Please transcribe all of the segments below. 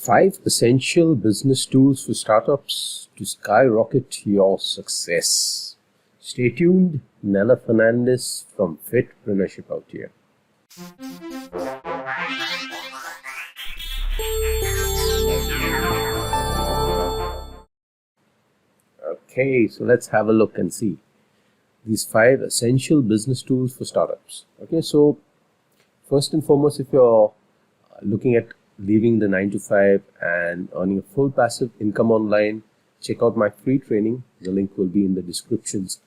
5 essential business tools for startups to skyrocket your success. Stay tuned. Nella Fernandez from Fit-Preneur-Ship out here. Okay, so let's have a look and see these 5 essential business tools for startups. Okay, so first and foremost, if you're looking at leaving the 9 to 5 and earning a full passive income online, check out my free training. The link will be in the descriptions.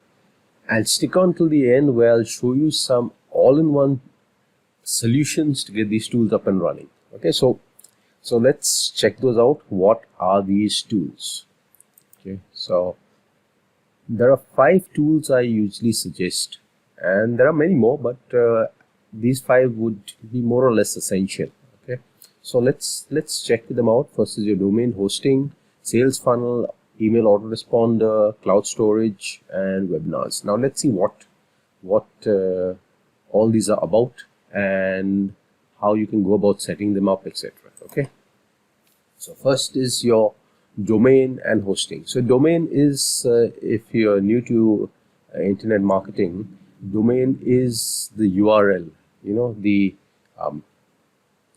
And stick on till the end where I'll show you some all-in-one solutions to get these tools up and running. Okay, so let's check those out. What are these tools? Okay, so there are 5 tools I usually suggest, and there are many more, but these 5 would be more or less essential. Okay, so let's check them out. First is your domain hosting, sales funnel, email autoresponder, cloud storage, and webinars. Now let's see what all these are about and how you can go about setting them up, etc. Okay, so first is your domain and hosting. So domain is, if you're new to internet marketing, domain is the URL. You know, the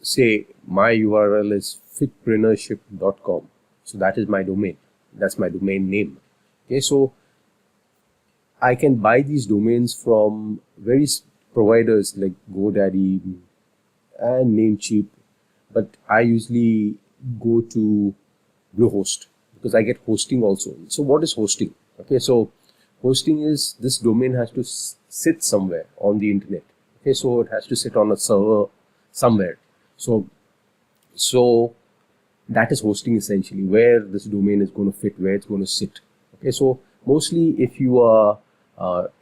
say my URL is Fit-Preneur-Ship.com. So that is my domain. That's my domain name. Okay, so I can buy these domains from various providers like GoDaddy and Namecheap, but I usually go to Bluehost because I get hosting also. So what is hosting? Okay, so hosting is this domain has to sit somewhere on the internet. Okay, so it has to sit on a server somewhere. So that is hosting essentially, where this domain is going to fit, where it's going to sit. Okay, so mostly if you are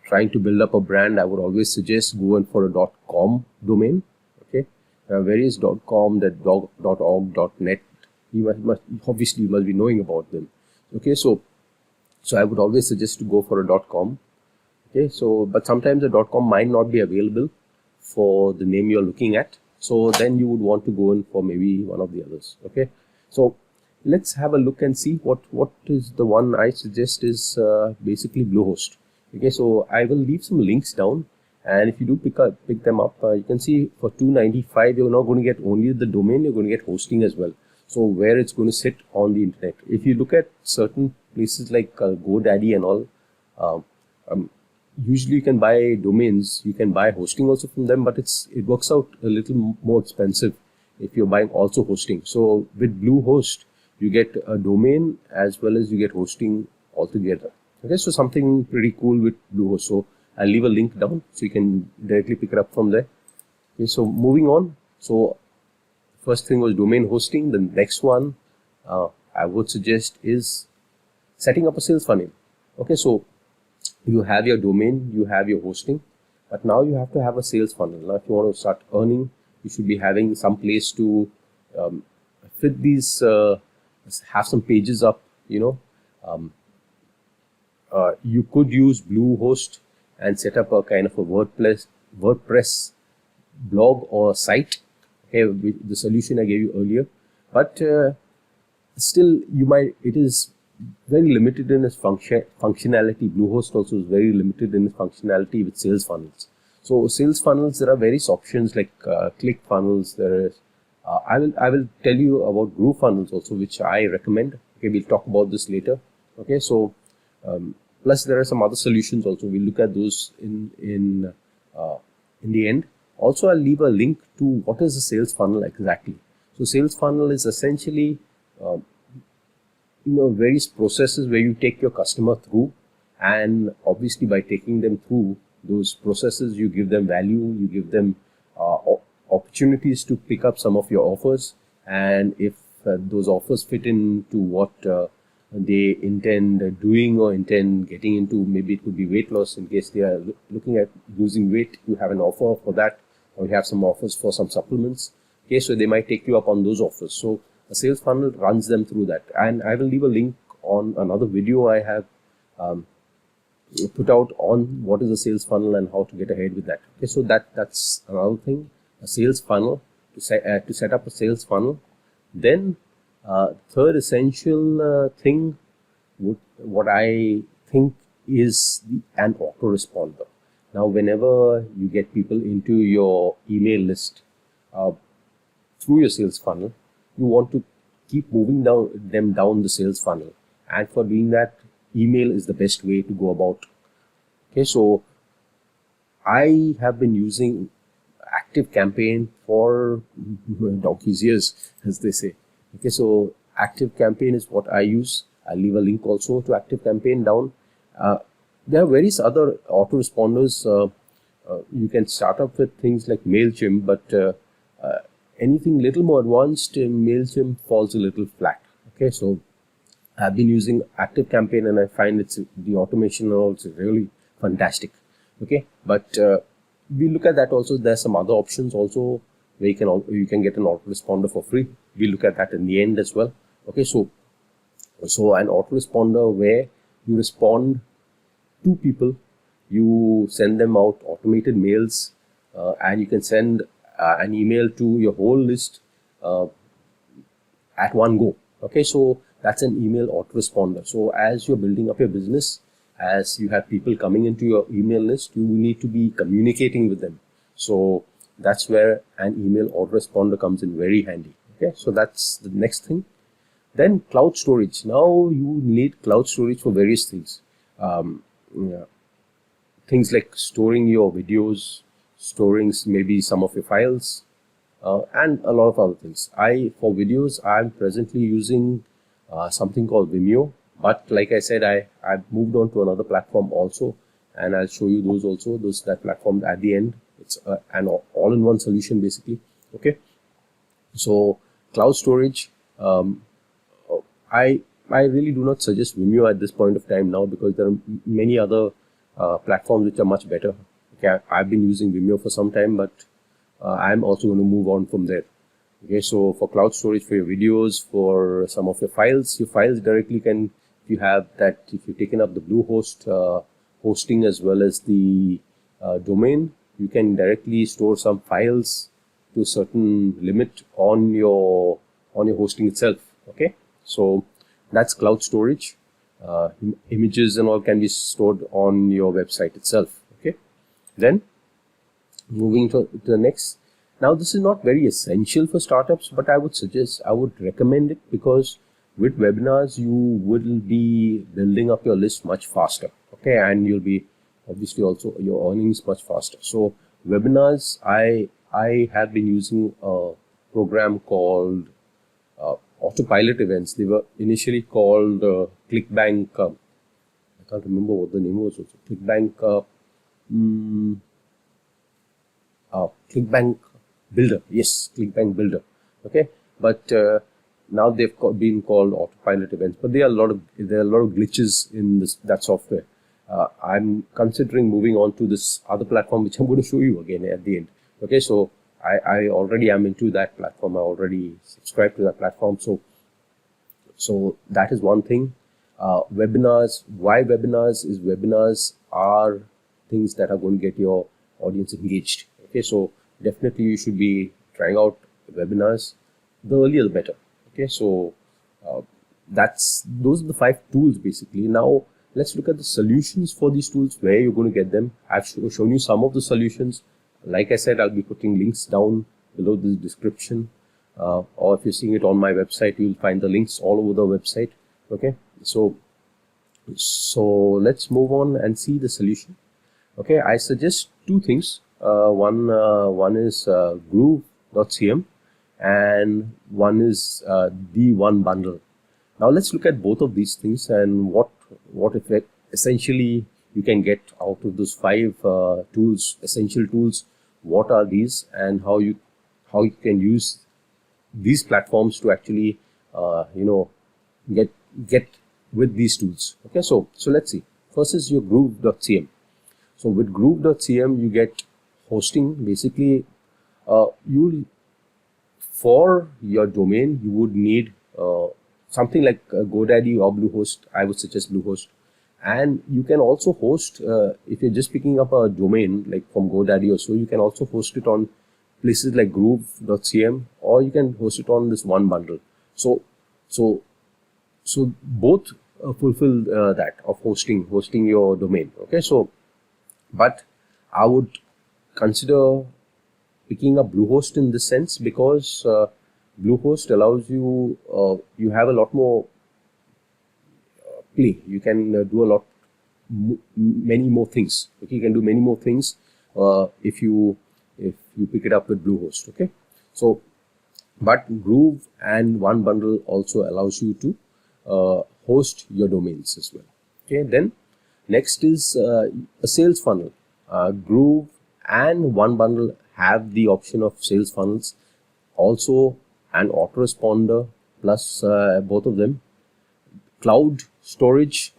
trying to build up a brand, I would always suggest going for a .com domain. Okay, there are various .com, that .org, .net. You must obviously be knowing about them. Okay, so I would always suggest to go for a .com. Okay, so but sometimes a .com might not be available for the name you're looking at. So then you would want to go in for maybe one of the others. Okay, so let's have a look and see what is the one I suggest is basically Bluehost. Okay, so I will leave some links down, and if you do pick them up, you can see for $295 you're not going to get only the domain, you're going to get hosting as well. So where it's going to sit on the internet. If you look at certain places like GoDaddy and all, usually you can buy domains, you can buy hosting also from them, but it works out a little more expensive if you're buying also hosting. So with Bluehost, you get a domain as well as you get hosting altogether. Okay, so something pretty cool with Bluehost. So I'll leave a link down so you can directly pick it up from there. Okay, so moving on. So first thing was domain hosting. The next one I would suggest is setting up a sales funnel. Okay, so you have your domain, you have your hosting, but now you have to have a sales funnel. Now if you want to start earning, you should be having some place to fit these, have some pages up, you know. You could use Bluehost and set up a kind of a WordPress blog or site. Okay, with the solution I gave you earlier, but still it is very limited in its functionality. Bluehost also is very limited in its functionality with sales funnels. So sales funnels, there are various options like click funnels. There is I will tell you about Groove funnels also, which I recommend. Okay, we'll talk about this later. Okay, so plus there are some other solutions also. We'll look at those in the end. Also, I'll leave a link to what is a sales funnel exactly. So sales funnel is essentially various processes where you take your customer through, and obviously by taking them through those processes, you give them value, you give them opportunities to pick up some of your offers, and if those offers fit into what they intend doing or intend getting into, maybe it could be weight loss in case they are looking at losing weight, you have an offer for that, or you have some offers for some supplements. Okay, so they might take you up on those offers. So a sales funnel runs them through that, and I will leave a link on another video I have put out on what is a sales funnel and how to get ahead with that. Okay, so that's another thing, a sales funnel, to set up a sales funnel. Then Third essential thing, what I think is an autoresponder. Now, whenever you get people into your email list through your sales funnel, you want to keep moving them down the sales funnel. And for doing that, email is the best way to go about. Okay, so I have been using Active Campaign for donkey's years, as they say. Okay, so Active Campaign is what I use. I'll leave a link also to Active Campaign down. There are various other autoresponders. You can start up with things like MailChimp, but anything little more advanced, MailChimp falls a little flat. Okay, so I've been using Active Campaign and I find the automation also really fantastic. Okay, but we look at that also. There's some other options also where you can get an autoresponder for free. We look at that in the end as well. Okay, so an autoresponder where you respond to people, you send them out automated mails, and you can send an email to your whole list at one go. Okay, so that's an email autoresponder. So as you're building up your business, as you have people coming into your email list, you need to be communicating with them. So that's where an email autoresponder comes in very handy. Okay, so that's the next thing. Then cloud storage. Now you need cloud storage for various things. Things like storing your videos, storing maybe some of your files, and a lot of other things. For videos, I'm presently using something called Vimeo. But like I said, I've moved on to another platform also, and I'll show you those also. That platform at the end. It's an all-in-one solution basically. Okay, so cloud storage. I really do not suggest Vimeo at this point of time now, because there are many other platforms which are much better. Okay, I've been using Vimeo for some time, but I'm also going to move on from there. Okay, so for cloud storage for your videos, for some of your files directly can, if you've taken up the Bluehost hosting as well as the domain, you can directly store some files to a certain limit on your hosting itself. Okay, so that's cloud storage. Images and all can be stored on your website itself. Okay, then moving to the next. Now this is not very essential for startups, but I would recommend it, because with webinars you will be building up your list much faster. Okay, and you'll be obviously also your earnings much faster. So webinars, I have been using a program called Autopilot Events. They were initially called ClickBank. I can't remember what the name was also. ClickBank. ClickBank Builder. Yes, ClickBank Builder. Okay, but now they've been called Autopilot Events. But there are a lot of glitches in that software. I'm considering moving on to this other platform, which I'm going to show you again at the end. Okay, so I already am into that platform. I already subscribed to that platform. So that is one thing. Webinars. Why webinars? Webinars are things that are going to get your audience engaged. Okay, so definitely you should be trying out webinars. The earlier the better. Okay, so those are the 5 tools basically. Now let's look at the solutions for these tools, where you're going to get them. I've shown you some of the solutions. Like I said, I'll be putting links down below this description, or if you're seeing it on my website, you'll find the links all over the website. Okay, so let's move on and see the solution. Okay, I suggest 2 things. One is Groove.cm, and one is the One Bundle. Now let's look at both of these things and what effect essentially you can get out of those 5 tools, essential tools. What are these, and how you can use these platforms to actually get with these tools. Okay, so let's see. First is your Groove.cm. So with Groove.cm you get hosting. Basically, for your domain you would need something like GoDaddy or Bluehost. I would suggest Bluehost. And you can also host, if you're just picking up a domain like from GoDaddy or so, you can also host it on places like Groove.cm, or you can host it on this One Bundle. So so both fulfill that of hosting your domain. Okay, so but I would consider picking up Bluehost in this sense, because Bluehost allows you you have a lot more play. You can do a lot many more things. Okay, you can do many more things if you pick it up with Bluehost. Okay, so but Groove and One Bundle also allows you to host your domains as well. Okay, then next is a sales funnel. Groove and One Bundle have the option of sales funnels, also an autoresponder plus both of them. Cloud storage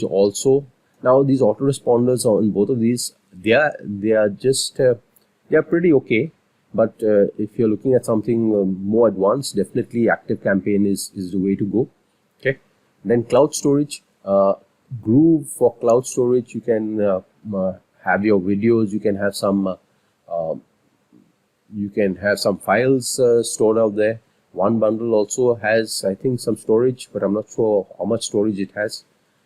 also. Now these autoresponders on both of these, they are just they are pretty okay, but if you're looking at something more advanced, definitely ActiveCampaign is the way to go. Okay, then cloud storage. Groove for cloud storage, you can have your videos, you can have some files stored out there. One Bundle also has, I think, some storage, but I'm not sure how much storage it has.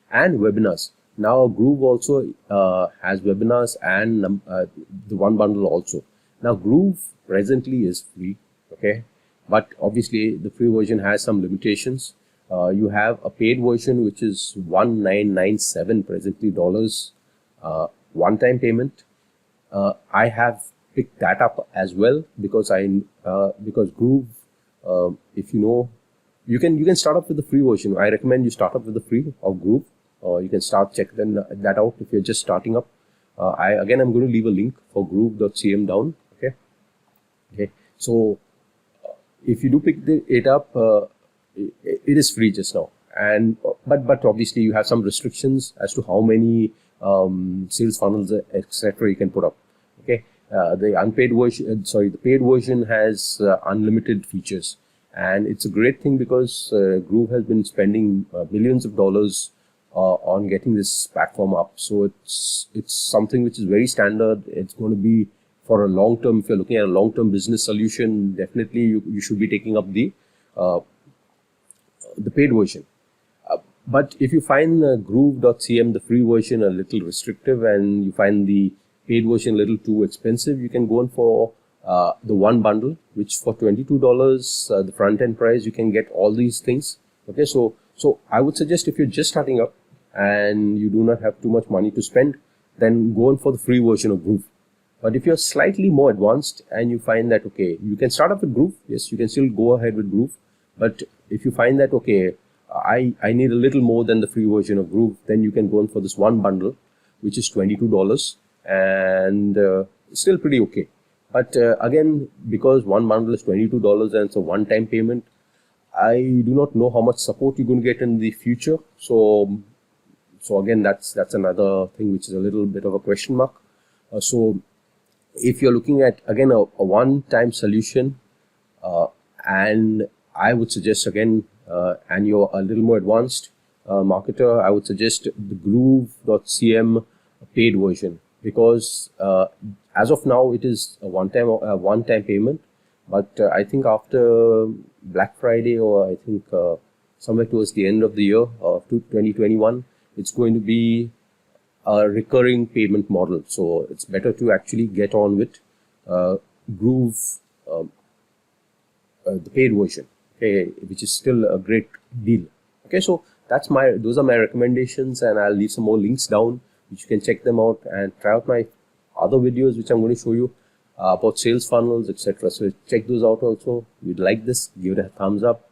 And webinars. Now Groove also has webinars, and the One Bundle also. Now Groove presently is free, okay, but obviously the free version has some limitations. You have a paid version which is $1997 presently dollars, one-time payment. I have picked that up as well because Groove, if you know, you can start up with the free version. I recommend you start up with the free of Groove. You can check that out if you're just starting up. I'm going to leave a link for groove.cm down. Okay. So if you do pick it up, it is free just now, and but obviously you have some restrictions as to how many sales funnels, etc. you can put up. Okay. The paid version has unlimited features, and it's a great thing because Groove has been spending millions of dollars on getting this platform up. So it's something which is very standard. It's going to be for a long term. If you're looking at a long term business solution, definitely you should be taking up the paid version. But if you find groove.cm, the free version, a little restrictive, and you find the paid version a little too expensive, you can go in for the One Bundle, which for $22, the front end price, you can get all these things. Okay, so I would suggest, if you're just starting up and you do not have too much money to spend, then go in for the free version of Groove. But if you're slightly more advanced and you find that, okay, you can start up with Groove, yes, you can still go ahead with Groove. But if you find that, okay, I need a little more than the free version of Groove, then you can go in for this One Bundle, which is $22, and it's still pretty okay. But again, because One Bundle is $22 and it's a one-time payment, I do not know how much support you're going to get in the future. So again, that's another thing which is a little bit of a question mark. So if you're looking at, again, a one-time solution, and I would suggest, again, and you're a little more advanced marketer, I would suggest the groove.cm paid version, because as of now it is a one-time payment, but I think after Black Friday, or I think somewhere towards the end of the year of 2021, it's going to be a recurring payment model. So it's better to actually get on with Groove, the paid version, okay, which is still a great deal. Okay, so those are my recommendations, and I'll leave some more links down which you can check them out, and try out my other videos which I'm going to show you about sales funnels, etc. So check those out also. If you'd like this, give it a thumbs up,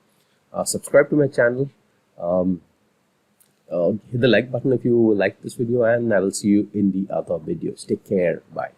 subscribe to my channel, hit the like button if you like this video, and I will see you in the other videos. Take care. Bye.